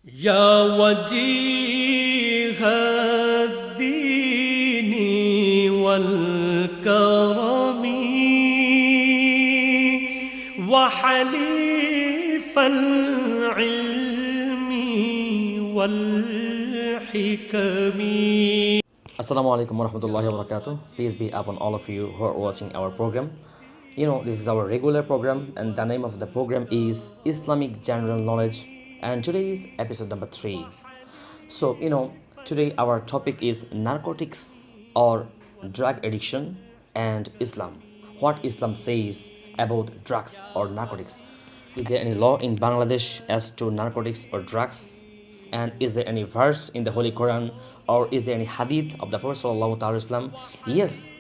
يا وجيه الدين والكرم وحليف العلم والحكم. Assalamu alaikum wa rahmatullahi wa barakatuh. Peace be upon all of you who are watching our program. This is our regular program, and the name of the program is Islamic General Knowledge, and today is episode number 3. So, today our topic is narcotics or drug addiction and Islam. What Islam says about drugs or narcotics. Is there any law in Bangladesh as to narcotics or drugs? And is there any verse in the Holy Quran or is there any hadith of the Prophet Sallallahu Alaihi Wasallam? Yes,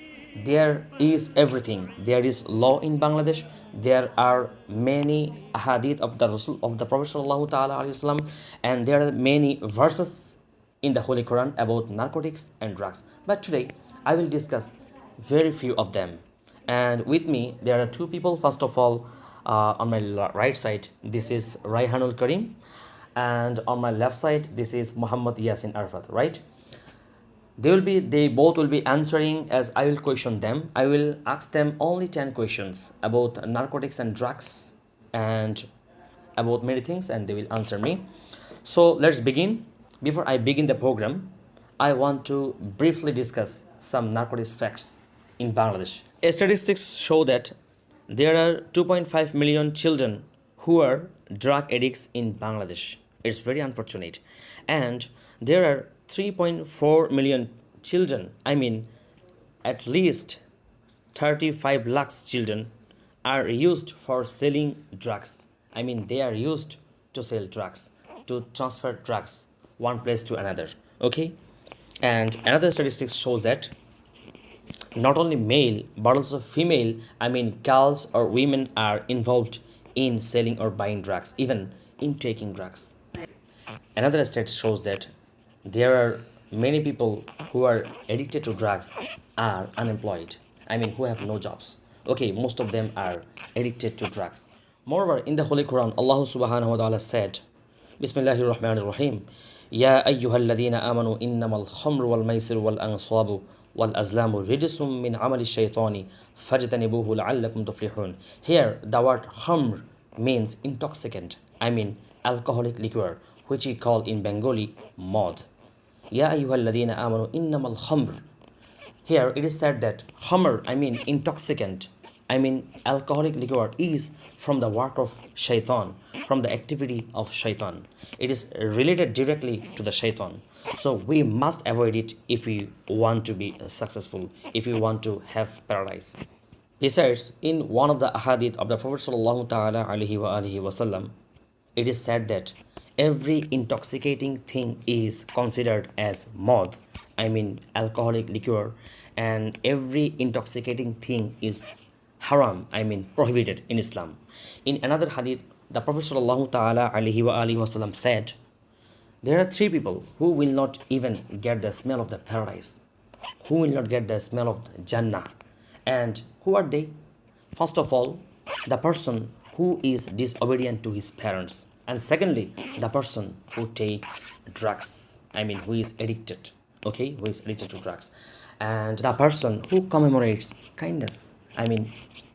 there is everything. There is law in Bangladesh. There are many hadith of the Rasul of the Prophet Sallallahu Alaihi Wasallam, and there are many verses in the Holy Quran about narcotics and drugs. But today I will discuss very few of them. And with me there are two people. First of all, on my right side, this is Raihanul Karim, and on my left side, this is Muhammad Yasin Arfat, right? They both will be answering as I will question them. I will ask them only 10 questions about narcotics and drugs and about many things, and they will answer me. So let's begin. Before I begin the program, I want to briefly discuss some narcotics facts in Bangladesh. Statistics show that there are 2.5 million children who are drug addicts in Bangladesh. It's very unfortunate. And there are 3.4 million children, at least 35 lakhs children are used for selling drugs. They are used to sell drugs, to transfer drugs one place to another. Okay? And another statistics shows that not only male but also female, girls or women are involved in selling or buying drugs, even in taking drugs. Another stat shows that there are many people who are addicted to drugs are unemployed, who have no jobs. Okay, most of them are addicted to drugs. Moreover, in the Holy Quran, Allah subhanahu wa ta'ala said, Bismillahir Rahmanir Rahim, Ya ayyuhalladhina amanu innamal khamru wal maisir wal ansabu wal azlamu rijsum min amali shaytani fajtanibuhu la'allakum tuflihun. Here, the word khamr means intoxicant, alcoholic liquor, which we call in Bengali mod. Ya ayyuhalladhina amanu innamal khamr. Here it is said that khamr, intoxicant, alcoholic liquor, is from the work of shaitan, from the activity of shaitan. It is related directly to the shaitan. So we must avoid it if we want to be successful, if we want to have paradise. Besides, in one of the ahadith of the Prophet sallallahu ta'ala alaihi wa alihi wasallam, it is said that every intoxicating thing is considered as mod, alcoholic liquor, and every intoxicating thing is haram, prohibited in Islam. In another hadith, the Prophet sallallahu ta'ala alaihi wa alihi wasallam said, there are 3 people who will not even get the smell of the paradise, who will not get the smell of the Jannah. And who are they? First of all, the person who is disobedient to his parents. And secondly, the person who takes drugs, who is addicted, okay, who is addicted to drugs. And the person who commemorates kindness,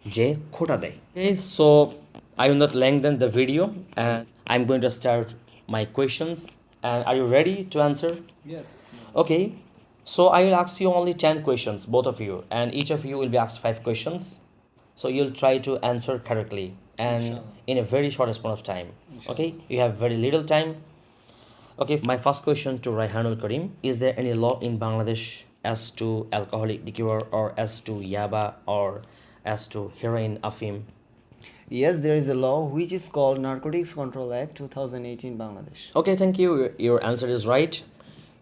J. Khota Day. Okay, so I will not lengthen the video, and I'm going to start my questions. And are you ready to answer? Yes. Okay, so I will ask you only 10 questions, both of you, and each of you will be asked 5 questions. So you'll try to answer correctly and Inshallah. in a very short span of time. Inshallah. Okay, you have very little time. Okay, my first question to Raihanul Karim, is there any law in Bangladesh as to alcoholic liquor or as to yaba or as to heroin, afim? Yes, there is a law which is called Narcotics Control Act 2018 Bangladesh. Okay, thank you. Your answer is right.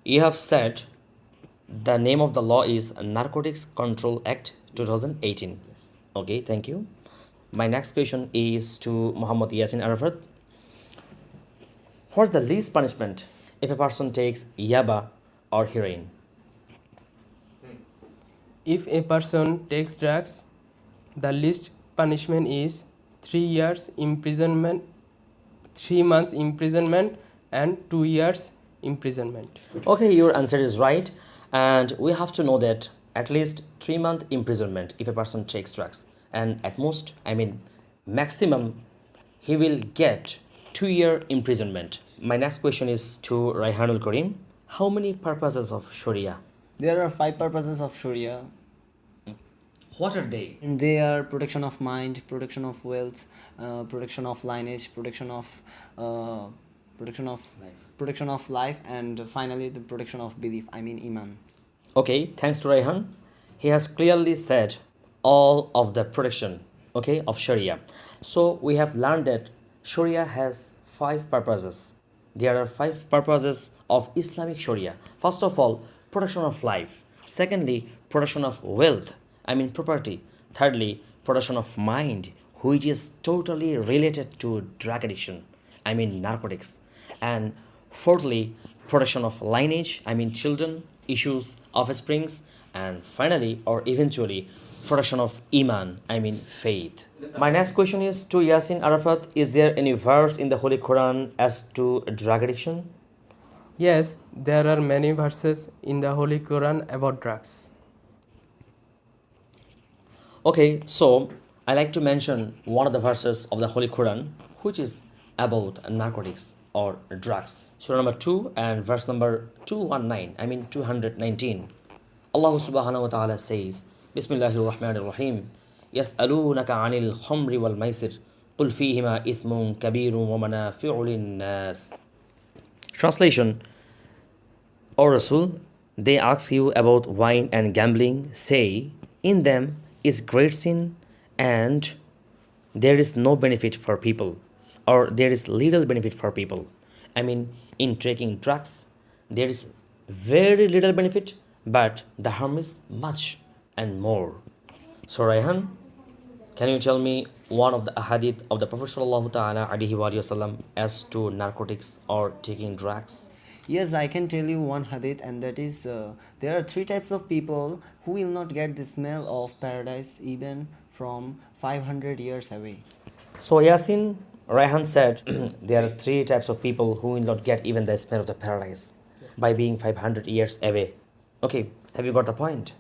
You have said the name of the law is Narcotics Control Act 2018. Yes. Okay, thank you. My next question is to Muhammad Yasin Arafat. What's the least punishment if a person takes yaba or heroin? If a person takes drugs, the least punishment is 3 years imprisonment, 3 months imprisonment, and 2 years imprisonment. Okay, your answer is right. And we have to know that at least 3 month imprisonment if a person takes drugs. And at most, maximum, he will get 2 year imprisonment. My next question is to Raihanul Karim. How many purposes of Sharia? There are 5 purposes of Sharia. What are they? And they are protection of mind, protection of wealth, protection of lineage, uh, protection of protection of life, and finally the protection of belief. I mean iman. Okay, thanks to Raihan. He has clearly said all of the protection, okay, of Sharia. So we have learned that Sharia has 5 purposes. There are 5 purposes of Islamic Sharia. First of all, protection of life. Secondly, protection of wealth, property. Thirdly, protection of mind, which is totally related to drug addiction, narcotics. And fourthly, protection of lineage, children, issues, offsprings. And finally, or eventually, protection of iman, faith. My next question is to Yasin Arafat. Is there any verse in the Holy Quran as to drug addiction? Yes, there are many verses in the Holy Quran about drugs. Okay, so I like to mention one of the verses of the Holy Quran, which is about narcotics or drugs. Surah number 2 and verse number 219. Allah subhanahu wa ta'ala says, Bismillahir Rahmanir Rahim, Yas'alunaka 'anil khamri wal maisir, qul fihima ithmun kabirun wa manafi'u lin-nas. Translation: O Rasul, they ask you about wine and gambling. Say, in them is great sin, and there is no benefit for people, or there is little benefit for people. In taking drugs, there is very little benefit, but the harm is much and more. So, Raihan, can you tell me one of the ahadith of the Prophet sallallahu ta'ala alaihi wasallam as to narcotics or taking drugs? Yes, I can tell you one hadith, and that is there are 3 types of people who will not get the smell of paradise even from 500 years away. So, Yasin, Raihan said there are 3 types of people who will not get even the smell of the paradise by being 500 years away. Okay, have you got the point?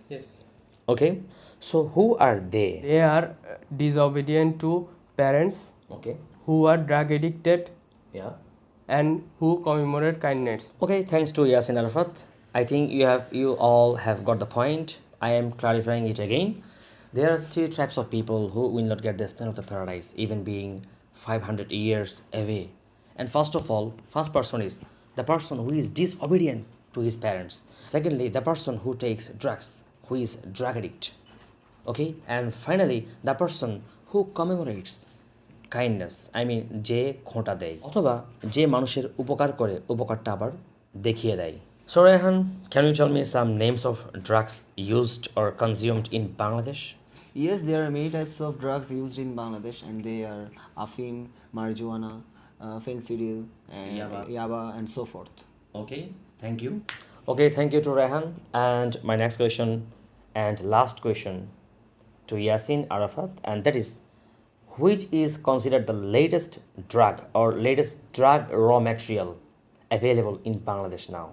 Yes. Okay, so who are they? They are disobedient to parents, Okay, who are drug addicted, yeah. and who commemorate kindness. Okay, thanks to Yasin Arafat. I think you all have got the point. I am clarifying it again. There are 3 types of people who will not get the smell of the paradise, even being 500 years away. And first of all, first person is the person who is disobedient to his parents. Secondly, the person who takes drugs, who is drug addict. Okay, and finally, the person who commemorates kindness, যে খোঁটা দেয় অথবা যে মানুষের উপকার করে উপকারটা আবার দেখিয়ে দেয়. So Rehan, can you tell me some names of drugs used or consumed in Bangladesh? Yes, there are many types of drugs used in Bangladesh, and they are afim, marijuana, fentanyl, and yaba, and so forth. Okay, thank you. Okay, thank you to Rehan. And my next question and last question to Yasin Arafat, and that is, which is considered the latest drug or latest drug raw material available in Bangladesh now?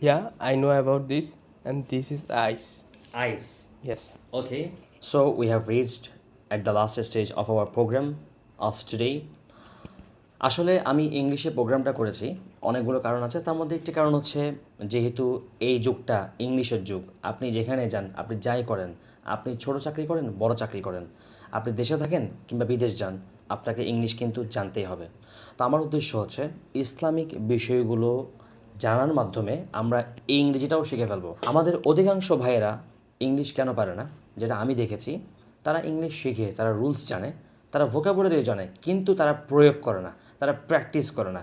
Yeah, I know about this, and this is ice. Ice. Yes. Okay, so we have reached at the last stage of our program of today. আসলে আমি ইংলিশে প্রোগ্রামটা করেছি অনেকগুলো কারণ আছে, তার মধ্যে একটি কারণ হচ্ছে যেহেতু এই যুগটা ইংলিশের যুগ, আপনি যেখানে যান, আপনি যাই করেন, আপনি ছোট চাকরি করেন, বড় চাকরি করেন, আপনি দেশে থাকেন কিংবা বিদেশ যান, আপনাকে ইংলিশ কিন্তু জানতেই হবে। তো আমার উদ্দেশ্য হচ্ছে ইসলামিক বিষয়গুলো জানার মাধ্যমে আমরা ইংরেজিটাও শিখে ফেলবো। আমাদের অধিকাংশ ভাইয়েরা ইংলিশ কেন পারে না, যেটা আমি দেখেছি, তারা ইংলিশ শিখে, তারা রুলস জানে, তারা ভোকাবুলারিও জানে, কিন্তু তারা প্রয়োগ করে না, তারা প্র্যাকটিস করে না।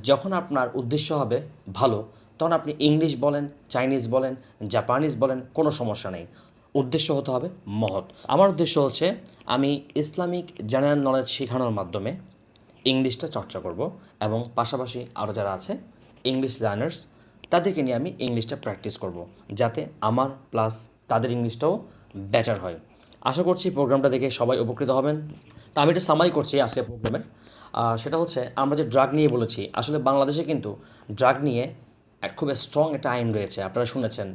যখন আপনার উদ্দেশ্য হবে ভালো, তখন আপনি ইংলিশ বলেন, চাইনিজ বলেন, জাপানিজ বলেন, কোনো সমস্যা নেই। উদ্দেশ্য হতে হবে মহৎ। আমার উদ্দেশ্য হচ্ছে আমি ইসলামিক জেনারেল নলেজ শেখানোর মাধ্যমে ইংলিশটা চর্চা করব, এবং পাশাপাশি আরও যারা আছে ইংলিশ লার্নার্স, তাদেরকে নিয়ে আমি ইংলিশটা প্র্যাকটিস করব, যাতে আমার প্লাস তাদের ইংলিশটাও বেটার হয়। আশা করছি প্রোগ্রামটা দেখে সবাই উপকৃত হবেন। তা আমি একটু সামারি করছি আজকের প্রোগ্রামের। সেটা হচ্ছে আমরা যে ড্রাগ নিয়ে বলেছি, আসলে বাংলাদেশে কিন্তু ড্রাগ নিয়ে খুব স্ট্রং একটা আইন রয়েছে। আপনারা শুনেছেন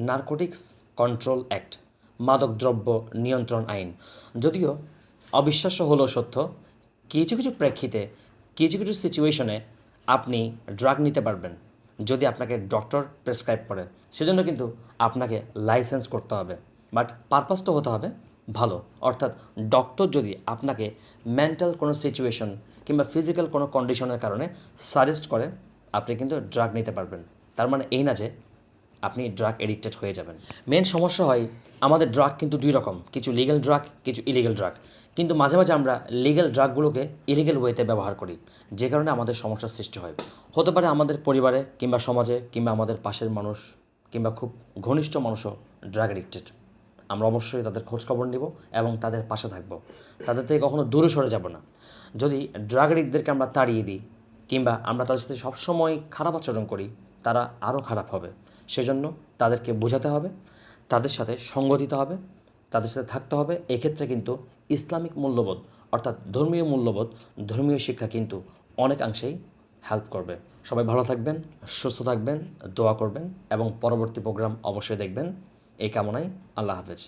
নারকোটিক্স কন্ট্রোল অ্যাক্ট, মাদকদ্রব্য নিয়ন্ত্রণ আইন। যদিও অবিশ্বাস্য হলেও সত্য, কিছু কিছু প্রেক্ষিতে কিছু কিছু সিচুয়েশনে আপনি ড্রাগ নিতে পারবেন যদি আপনাকে ডক্টর প্রেসক্রাইব করে। সেজন্য কিন্তু আপনাকে লাইসেন্স করতে হবে, বাট পারপাসটা হতে হবে ভালো। অর্থাৎ ডক্টর যদি আপনাকে মেন্টাল কোনো সিচুয়েশন কিংবা ফিজিক্যাল কোনো কন্ডিশনের কারণে সাজেস্ট করে, আপনি কিন্তু ড্রাগ নিতে পারবেন। তার মানে এই না যে আপনি ড্রাগ এডিক্টেড হয়ে যাবেন। মেন সমস্যা হয় আমাদের ড্রাগ কিন্তু দুই রকম, কিছু লিগ্যাল ড্রাগ, কিছু ইলিগ্যাল ড্রাগ। কিন্তু মাঝে মাঝে আমরা লিগ্যাল ড্রাগগুলোকে ইলিগ্যাল ওয়েতে ব্যবহার করি, যে কারণে আমাদের সমস্যার সৃষ্টি হয়। হতে পারে আমাদের পরিবারে কিংবা সমাজে কিংবা আমাদের পাশের মানুষ কিংবা খুব ঘনিষ্ঠ মানুষও ড্রাগ এডিক্টেড। আমরা অবশ্যই তাদের খোঁজখবর নেব এবং তাদের পাশে থাকব, তাদের থেকে কখনো দূরে সরে যাব না। যদি ড্রাগ এডিক্টদেরকে আমরা তাড়িয়ে দিই কিংবা আমরা তাদের সাথে সবসময় খারাপ আচরণ করি, তারা আরও খারাপ হবে। সেজন্য তাদেরকে বোঝাতে হবে, তাদের সাথে সঙ্গ দিতে হবে, তাদের সাথে থাকতে হবে। এক্ষেত্রে কিন্তু ইসলামিক মূল্যবোধ অর্থাৎ ধর্মীয় মূল্যবোধ, ধর্মীয় শিক্ষা কিন্তু অনেকাংশেই হেল্প করবে। সবাই ভালো থাকবেন, সুস্থ থাকবেন, দোয়া করবেন এবং পরবর্তী প্রোগ্রাম অবশ্যই দেখবেন। এই কামনায় আল্লাহ হাফেজ।